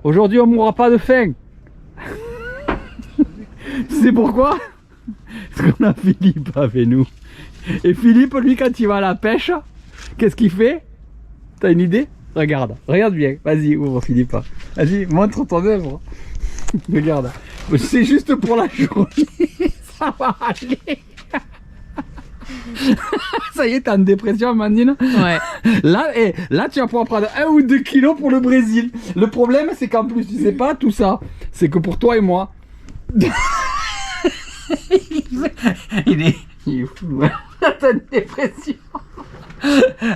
Aujourd'hui, on mourra pas de faim. Tu sais pourquoi? Parce qu'on a Philippe avec nous. Et Philippe, lui, quand il va à la pêche, qu'est-ce qu'il fait? T'as une idée? Regarde bien. Vas-y, ouvre Philippe. Vas-y, montre ton œuvre. Regarde. C'est juste pour la journée. Ça va aller. Ça y est, t'es en dépression, Amandine? Ouais. Là, tu vas pouvoir prendre 1 ou 2 kilos pour le Brésil. Le problème, c'est qu'en plus, tu sais pas tout ça. C'est que pour toi et moi. Il est fou. Hein. T'as une dépression.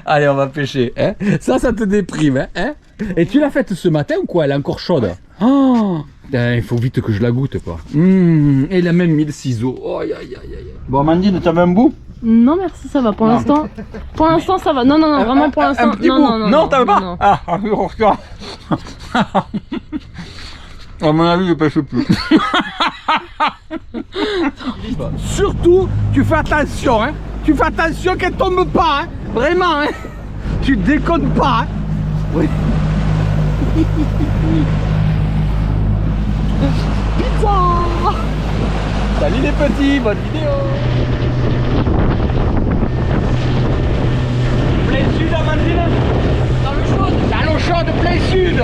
Allez, on va pêcher. Hein, ça te déprime. Hein. Et tu l'as faite ce matin ou quoi? Elle est encore chaude. Oh, il faut vite que je la goûte, quoi. Et il a même mis le ciseau. Oh, aïe, aïe, aïe. Bon, Amandine, t'as un bout? Non, merci, ça va pour l'instant. Pour l'instant, ça va. Non, vraiment pour l'instant. Non, t'as pas? Non. Ah, à mon avis, je pêche plus. Surtout, tu fais attention, hein. Tu fais attention qu'elle tombe pas, hein. Vraiment, hein. Tu déconnes pas, hein. Oui. Pizza. Salut les petits, bonne vidéo. Plein sud, Amandine? Dans l'eau chaude. Dans l'eau chaude, plein sud.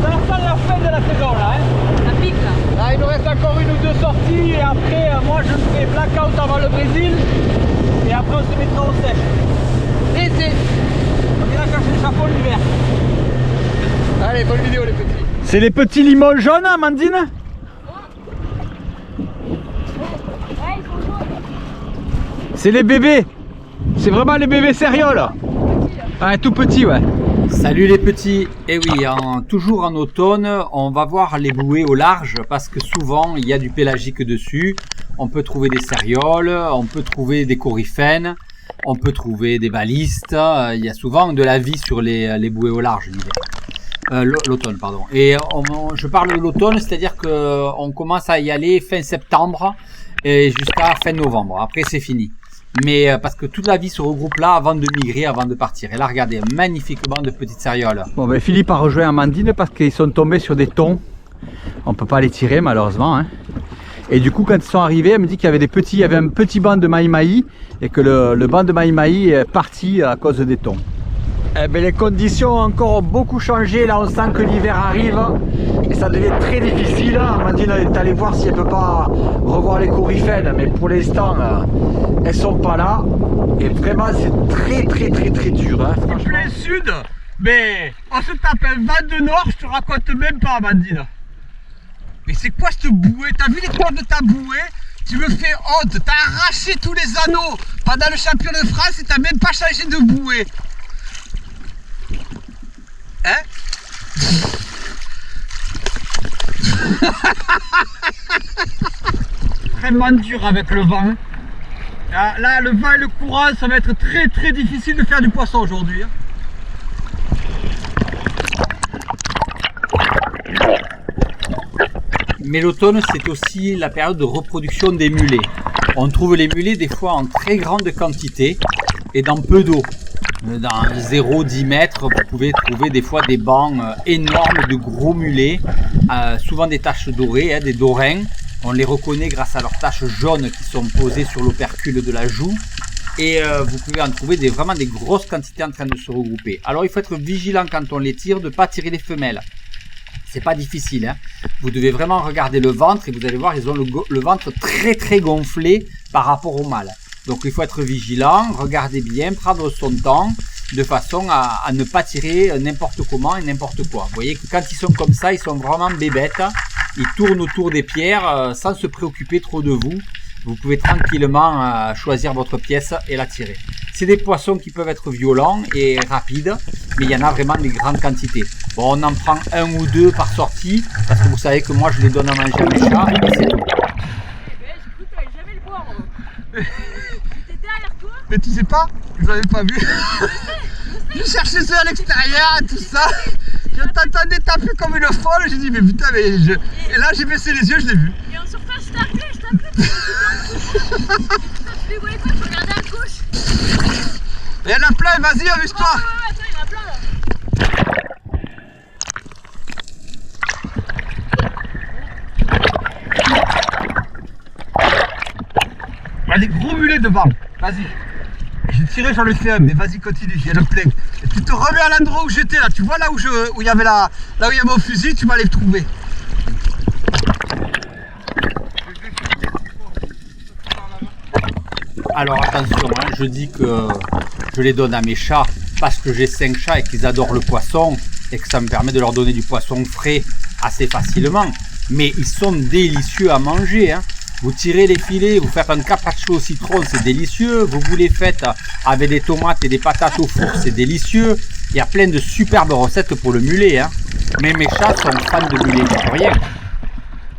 Ça va faire la fin de la saison là, hein. Ça pique là. Là, il nous reste encore 1 ou 2 sorties et après, moi je ferai blackout avant le Brésil et après on se mettra au sèche. L'été, on ira chercher le chapeau l'hiver. Allez, bonne vidéo les petits. C'est les petits limons jaunes, Amandine? Ouais, ils sont jaunes. C'est les bébés. C'est vraiment les bébés sérieux là. Ouais, tout petit, ouais. Salut les petits. Et oui, toujours en automne, on va voir les bouées au large parce que souvent il y a du pélagique dessus. On peut trouver des cérioles, on peut trouver des coryphènes, on peut trouver des balistes. Il y a souvent de la vie sur les bouées au large l'hiver. L'automne, pardon. Et je parle de l'automne, c'est-à-dire qu'on commence à y aller fin septembre et jusqu'à fin novembre. Après, c'est fini. Mais parce que toute la vie se regroupe là avant de migrer, avant de partir. Et là, regardez, magnifiquement de petites cérioles. Bon, ben Philippe a rejoint Amandine parce qu'ils sont tombés sur des thons. On peut pas les tirer malheureusement. Hein. Et du coup, quand ils sont arrivés, elle me dit qu'il y avait un petit banc de maï-maï et que le banc de maï-maï est parti à cause des thons. Eh bien, les conditions ont encore beaucoup changé. Là, on sent que l'hiver arrive et ça devient très difficile. Amandine est allée voir si elle peut pas revoir les coryphènes, mais pour l'instant, elles sont pas là. Et vraiment, c'est très dur. Hein, franchement. Plein sud, mais on se tape un vent de nord, je te raconte même pas, Amandine. Mais c'est quoi cette bouée? T'as vu les cordes de ta bouée? Tu me fais honte. T'as arraché tous les anneaux pendant le championnat de France et t'as même pas changé de bouée. Hein? Vraiment dur avec le vent. Là, le vent et le courant, ça va être très difficile de faire du poisson aujourd'hui. Mais l'automne, c'est aussi la période de reproduction des mulets. On trouve les mulets des fois en très grande quantité et dans peu d'eau. Dans 0-10 mètres, vous pouvez trouver des fois des bancs énormes de gros mulets, souvent des taches dorées, hein, des dorins. On les reconnaît grâce à leurs taches jaunes qui sont posées sur l'opercule de la joue. Et vous pouvez en trouver vraiment des grosses quantités en train de se regrouper. Alors il faut être vigilant quand on les tire, de ne pas tirer les femelles. C'est pas difficile, hein. Vous devez vraiment regarder le ventre et vous allez voir, ils ont le ventre très gonflé par rapport au mâle. Donc il faut être vigilant, regarder bien, prendre son temps, de façon à ne pas tirer n'importe comment et n'importe quoi. Vous voyez que quand ils sont comme ça, ils sont vraiment bébêtes, ils tournent autour des pierres sans se préoccuper trop de vous. Vous pouvez tranquillement choisir votre pièce et la tirer. C'est des poissons qui peuvent être violents et rapides, mais il y en a vraiment des grandes quantités. Bon, on en prend 1 ou 2 par sortie, parce que vous savez que moi je les donne à manger à mes chats, et c'est tout. J'ai cru que t'allais jamais le voir. J'étais derrière toi. Mais tu sais pas, je l'avais pas vu. Je cherchais ça à l'extérieur, tout ça. Je t'entendais taper comme une folle, j'ai dit mais putain, mais et là j'ai baissé les yeux, je l'ai vu. Et en surface, je t'ai appelé. Tu les voyais pas, tu regardais à gauche. Il y en a plein, vas-y, amuse-toi. Ouais, attends, il y en a plein là. a des gros mulets devant. Vas-y. J'ai tiré sur le CM, mais vas-y continue, il y a le plein. Et tu te remets à l'endroit où j'étais là, tu vois là où il y avait là où il y a mon fusil, tu vas aller le trouver. Alors attention, hein, je dis que je les donne à mes chats parce que j'ai 5 chats et qu'ils adorent le poisson et que ça me permet de leur donner du poisson frais assez facilement. Mais ils sont délicieux à manger, hein. Vous tirez les filets, vous faites un carpaccio au citron, c'est délicieux. Vous les faites avec des tomates et des patates au four, c'est délicieux. Il y a plein de superbes recettes pour le mulet, hein. Mais mes chats sont fans de mulet, de rien.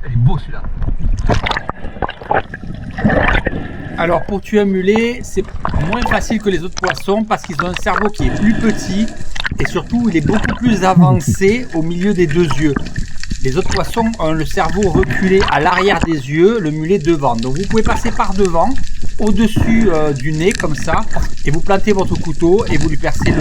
Il est beau celui-là. Alors pour tuer un mulet, c'est moins facile que les autres poissons parce qu'ils ont un cerveau qui est plus petit et surtout il est beaucoup plus avancé au milieu des deux yeux. Les autres poissons ont le cerveau reculé à l'arrière des yeux, le mulet devant. Donc vous pouvez passer par devant, au-dessus du nez comme ça, et vous plantez votre couteau et vous lui percez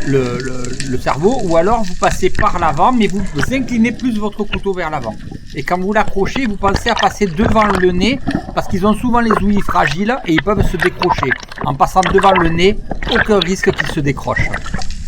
le cerveau. Ou alors vous passez par l'avant, mais vous inclinez plus votre couteau vers l'avant. Et quand vous l'accrochez, vous pensez à passer devant le nez, parce qu'ils ont souvent les ouïes fragiles et ils peuvent se décrocher. En passant devant le nez, aucun risque qu'ils se décrochent.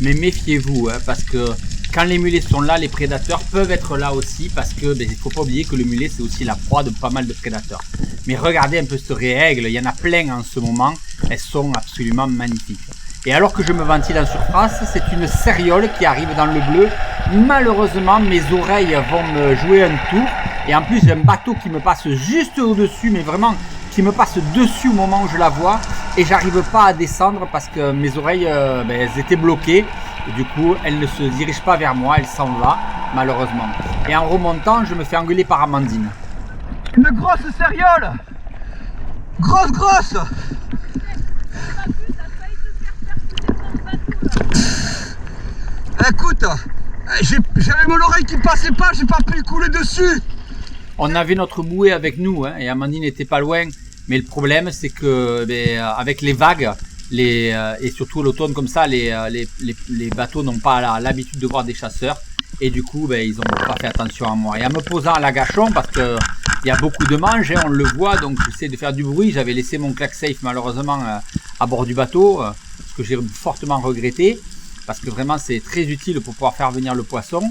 Mais méfiez-vous, hein, parce que quand les mulets sont là, les prédateurs peuvent être là aussi parce que il ne faut pas oublier que le mulet c'est aussi la proie de pas mal de prédateurs. Mais regardez un peu cette règle, il y en a plein en ce moment, elles sont absolument magnifiques. Et alors que je me ventile en surface, c'est une céréole qui arrive dans le bleu. Malheureusement, mes oreilles vont me jouer un tour. Et en plus, j'ai un bateau qui me passe juste au-dessus, mais vraiment qui me passe dessus au moment où je la vois. Et j'arrive pas à descendre parce que mes oreilles elles étaient bloquées. Et du coup, elle ne se dirige pas vers moi, elle s'en va, malheureusement. Et en remontant, je me fais engueuler par Amandine. Une grosse céréole. Grosse. Écoute, j'avais mon oreille qui passait pas, j'ai pas pu le couler dessus. On avait notre bouée avec nous, hein, et Amandine n'était pas loin. Mais le problème, c'est que avec les vagues, et surtout l'automne comme ça, les bateaux n'ont pas l'habitude de voir des chasseurs. Et du coup, ils n'ont pas fait attention à moi. Et en me posant à l'agachon, parce qu'il y a beaucoup de mange, hein, on le voit, donc j'essaie de faire du bruit. J'avais laissé mon clack safe malheureusement à bord du bateau, ce que j'ai fortement regretté. Parce que vraiment c'est très utile pour pouvoir faire venir le poisson.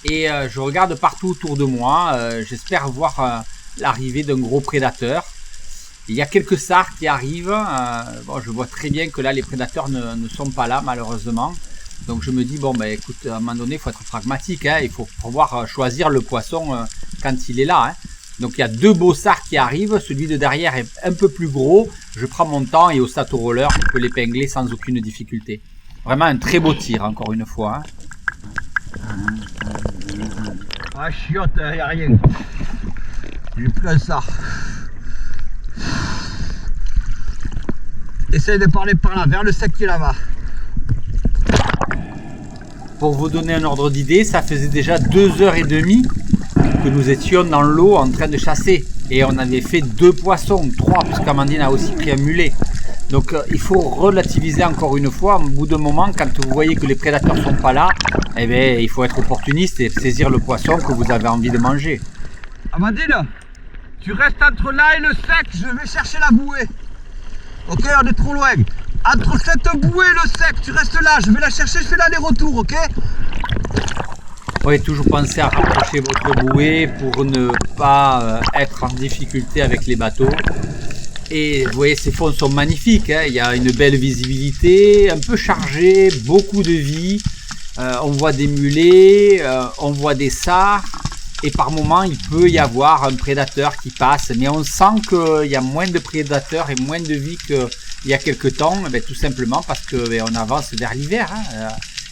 Et je regarde partout autour de moi, j'espère voir l'arrivée d'un gros prédateur. Il y a quelques sars qui arrivent, bon, je vois très bien que là les prédateurs ne sont pas là malheureusement. Donc je me dis bon écoute, à un moment donné il faut être pragmatique, hein, il faut pouvoir choisir le poisson quand il est là. Hein. Donc il y a deux beaux sars qui arrivent, celui de derrière est un peu plus gros, je prends mon temps et au stato roller je peux l'épingler sans aucune difficulté. Vraiment un très beau tir encore une fois. Hein. Ah chiotte, y a rien. J'ai plus un sard. Essaye de parler par là, vers le sec qui est là-bas. Pour vous donner un ordre d'idée, ça faisait déjà 2h30 que nous étions dans l'eau en train de chasser. Et on avait fait 2 poissons, 3, puisqu'Amandine a aussi pris un mulet. Donc il faut relativiser encore une fois, au bout d'un moment, quand vous voyez que les prédateurs ne sont pas là, eh bien, il faut être opportuniste et saisir le poisson que vous avez envie de manger. Amandine, tu restes entre là et le sec, je vais chercher la bouée. Ok, on est trop loin. Entre cette bouée et le sec, tu restes là, je vais la chercher, je fais l'aller-retour, ok? Oui, toujours penser à rapprocher votre bouée pour ne pas être en difficulté avec les bateaux. Et vous voyez, ces fonds sont magnifiques, hein. Il y a une belle visibilité, un peu chargé, beaucoup de vie. On voit des mulets, on voit des sars. Et par moment, il peut y avoir un prédateur qui passe. Mais on sent qu'il y a moins de prédateurs et moins de vie qu'il y a quelques temps. Tout simplement parce qu'on avance vers l'hiver. Hein.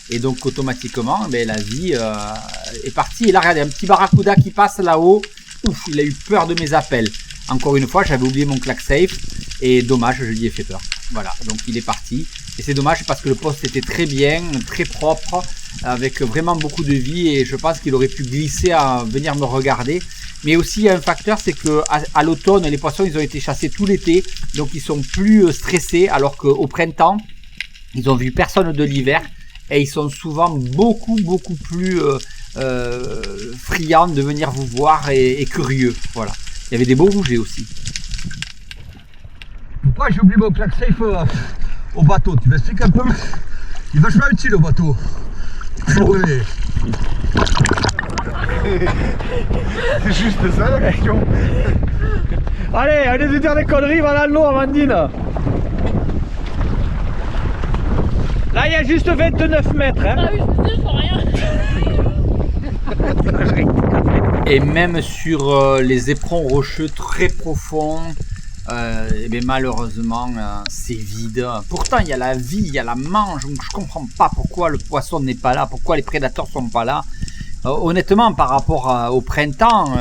Et donc, automatiquement, la vie est partie. Et là, regardez, un petit barracuda qui passe là-haut. Ouf, il a eu peur de mes appels. Encore une fois, j'avais oublié mon clack safe. Et dommage, je lui ai fait peur. Voilà, donc il est parti. Et c'est dommage parce que le poste était très bien, très propre, avec vraiment beaucoup de vie. Et je pense qu'il aurait pu glisser à venir me regarder. Mais aussi, il y a un facteur, c'est que à l'automne, les poissons, ils ont été chassés tout l'été. Donc, ils sont plus stressés. Alors qu'au printemps, ils ont vu personne de l'hiver. Et ils sont souvent beaucoup plus friands de venir vous voir et curieux. Voilà. Il y avait des beaux rougets aussi. Pourquoi j'ai oublié mon claque safe au bateau? Tu m'expliques un peu? Il est vachement utile au bateau. Pour rêver. C'est juste ça la question. Allez, allez de dire des conneries, voilà l'eau, Amandine. Là, il y a juste 29 mètres. Hein. Ah oui, je me dis, je fais rien. Et même sur les éperons rocheux très profonds, eh bien, malheureusement, c'est vide. Pourtant, il y a la vie, il y a la mange. Donc, je comprends pas pourquoi le poisson n'est pas là, pourquoi les prédateurs sont pas là. Honnêtement, par rapport au printemps,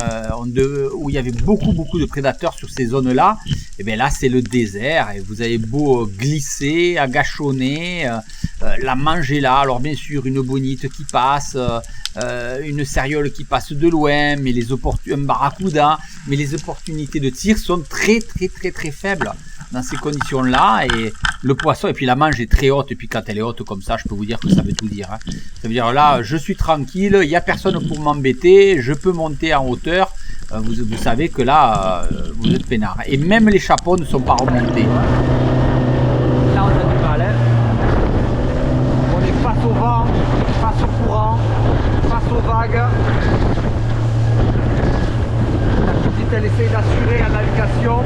où il y avait beaucoup de prédateurs sur ces zones-là, et bien là c'est le désert et vous avez beau glisser, agachonner, la mange est là. Alors bien sûr une bonite qui passe, une sériole qui passe de loin, mais un barracuda, mais les opportunités de tir sont très faibles dans ces conditions-là, et le poisson, et puis la mange est très haute, et puis quand elle est haute comme ça, je peux vous dire que ça veut tout dire. Hein. Ça veut dire là, je suis tranquille, il n'y a personne pour m'embêter, je peux monter en hauteur, vous savez que là, vous êtes peinard. Et même les chapeaux ne sont pas remontés. Là, on a du mal, hein. On est face au vent, face au courant, face aux vagues. La petite, elle essaye d'assurer la navigation.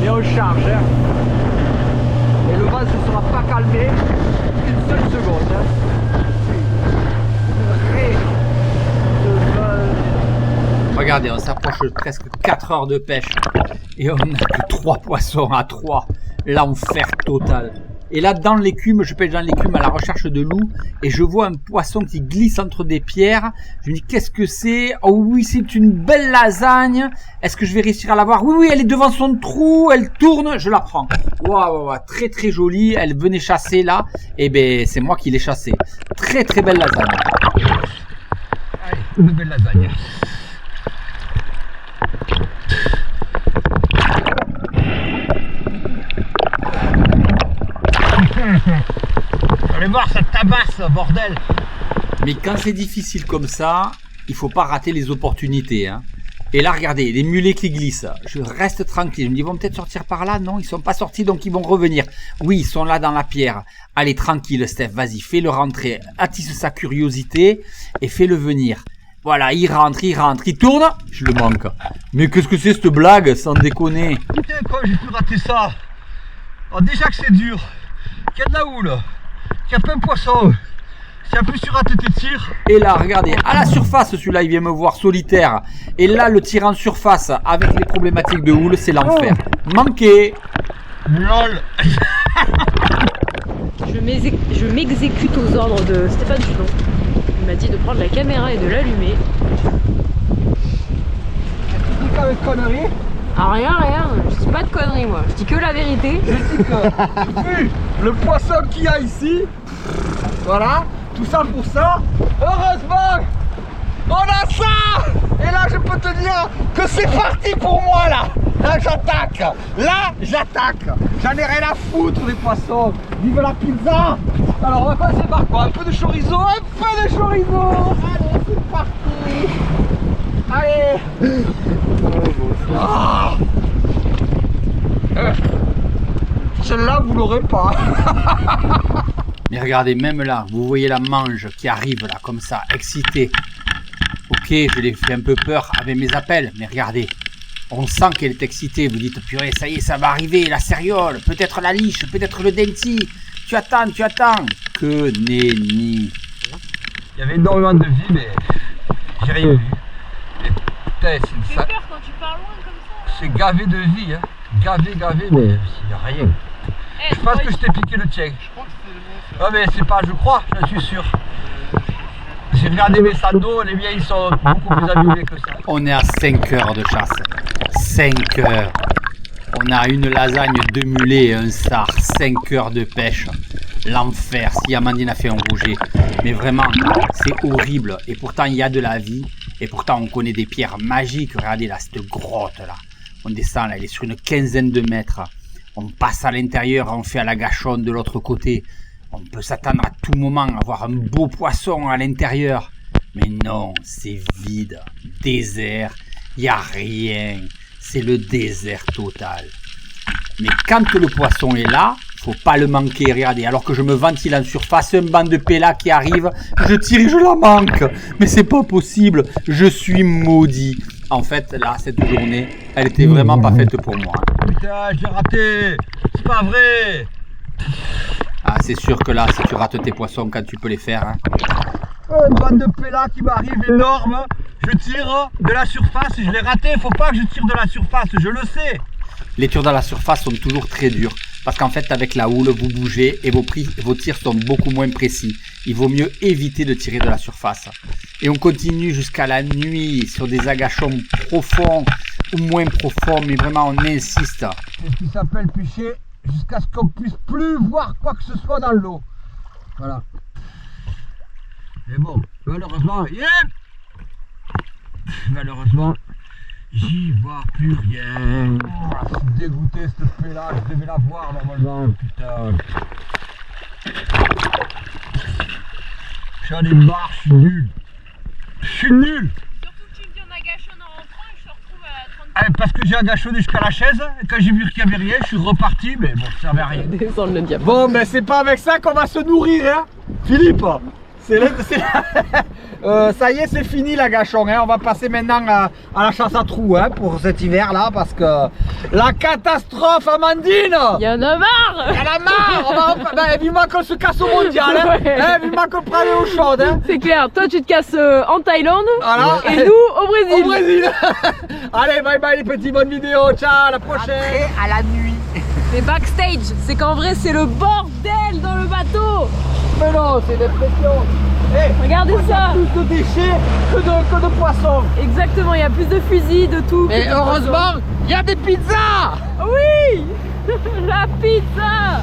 Et on charge, hein. Et le vent ne se sera pas calmé une seule seconde. Hein. Regardez, on s'approche de presque 4 heures de pêche et on n'a que 3 poissons à 3. L'enfer total. Et là, dans l'écume, je pêche dans l'écume à la recherche de loups et je vois un poisson qui glisse entre des pierres. Je me dis, qu'est-ce que c'est? Oh oui, c'est une belle lasagne. Est-ce que je vais réussir à la voir? Oui, elle est devant son trou, elle tourne, je la prends. Waouh, très jolie. Elle venait chasser là. Et ben, c'est moi qui l'ai chassée. Très belle lasagne. Allez, une belle lasagne. Allez voir, ça tabasse, bordel. Mais quand c'est difficile comme ça, il faut pas rater les opportunités. Hein. Et là, regardez, les mulets qui glissent. Je reste tranquille. Je me dis, ils vont peut-être sortir par là. Non, ils sont pas sortis, donc ils vont revenir. Oui, ils sont là dans la pierre. Allez, tranquille, Steph, vas-y, fais-le rentrer. Attise sa curiosité et fais-le venir. Voilà, il rentre, il tourne. Je le manque. Mais qu'est-ce que c'est cette blague, sans déconner? Putain, quoi, j'ai pu rater ça. Alors, déjà que c'est dur, qu'il y a de la houle, qu'il y a plein de poissons. Si en plus tu rates tes tirs. Et là, regardez, à la surface, celui-là, il vient me voir solitaire. Et là, le tir en surface, avec les problématiques de houle, c'est l'enfer. Manqué. LOL. Je m'exécute aux ordres de Stéphane Dudon. Il m'a dit de prendre la caméra et de l'allumer. Tu dis qu'avec conneries? Ah rien, je dis pas de conneries moi, je dis que la vérité. Je dis que, vu le poisson qu'il y a ici, voilà, tout ça pour ça, heureusement, on a ça. Et là je peux te dire que c'est parti pour moi là. Là j'attaque, j'en ai rien à foutre des poissons. Vive la pizza. Alors on va commencer par quoi? Un peu de chorizo. Allez, c'est parti. Allez. Ah. Celle-là vous l'aurez pas. Mais regardez, même là, vous voyez la mange qui arrive là, comme ça, excitée. Ok, je l'ai fait un peu peur avec mes appels, mais regardez, on sent qu'elle est excitée. Vous dites, purée, ça y est, ça va arriver, la sériole, peut-être la liche, peut-être le denti. Tu attends. Que nenni. Il y avait énormément de vie, mais j'ai rien vu. Et putain, Tu fais peur quand tu pars loin comme ça. c'est gavé de vie, hein. Gavé, mais il n'y a rien. Je pense que je t'ai piqué le tien. Ah mais c'est pas, je crois, je suis sûr. J'ai regardé mes sandos, les miens ils sont beaucoup plus abîmés que ça. On est à 5 heures de chasse. 5 heures. On a une lasagne, 2 mulets et un sard. 5 heures de pêche. L'enfer, si Amandine a fait un rouget. Mais vraiment, c'est horrible. Et pourtant, il y a de la vie. Et pourtant, on connaît des pierres magiques. Regardez là, cette grotte là. On descend là, elle est sur une quinzaine de mètres. On passe à l'intérieur, on fait à la gâchonne de l'autre côté. On peut s'attendre à tout moment à voir un beau poisson à l'intérieur. Mais non, c'est vide. Désert. Il n'y a rien. C'est le désert total. Mais quand le poisson est là, faut pas le manquer. Regardez, alors que je me ventile en surface, un banc de péla qui arrive, je tire et je la manque. Mais c'est pas possible, je suis maudit. En fait, là, cette journée, elle était vraiment pas faite pour moi. Putain, je l'ai raté. C'est pas vrai. Ah, c'est sûr que là, si tu rates tes poissons quand tu peux les faire. Hein. Une bande de péla qui m'arrive énorme. Je tire de la surface. Je l'ai raté. Faut pas que je tire de la surface. Je le sais. Les tirs dans la surface sont toujours très durs. Parce qu'en fait, avec la houle, vous bougez et vos tirs sont beaucoup moins précis. Il vaut mieux éviter de tirer de la surface. Et on continue jusqu'à la nuit sur des agachons profonds ou moins profonds, mais vraiment on insiste. C'est ce qui s'appelle pêcher jusqu'à ce qu'on puisse plus voir quoi que ce soit dans l'eau. Voilà. Et bon, malheureusement, malheureusement, j'y vois plus rien. Oh, je suis dégoûté cette paix-là, je devais la voir normalement, putain. J'en ai marre, je suis nul. Je suis nul. Surtout que tu me dis on agachonne en rentrant et je te retrouve à 30 Parce que j'ai agachonné jusqu'à la chaise, et quand j'ai vu qu'il n'y avait rien, je suis reparti, mais bon, ça servait à rien. descendre le diable. Bon, mais c'est pas avec ça qu'on va se nourrir, hein, Philippe. Ça y est, c'est fini l'agachon, hein. On va passer maintenant à la chasse à trous, hein, pour cet hiver là, parce que la catastrophe, Amandine. Il y en a marre. Elle a marre. Vivement qu'on se casse au mondial, hein. Ouais. Vivement qu'on prend l'eau chaude, hein. C'est clair, toi tu te casses en Thaïlande Voilà. et nous au Brésil. Au Brésil. Allez, bye bye les petits, bonne vidéo, ciao, à la prochaine. à la nuit. Mais backstage, c'est qu'en vrai c'est le bordel dans le bateau. Mais non, c'est des pressions. Regardez ça. Plus de déchets que de poissons. Exactement, il y a plus de fusils, de tout. Et heureusement, il y a des pizzas. Oui. La pizza.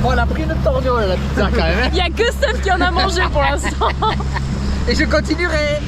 Bon, elle a pris une torgnole la pizza quand même. Il y a que Steph qui en a mangé pour l'instant. Et je continuerai.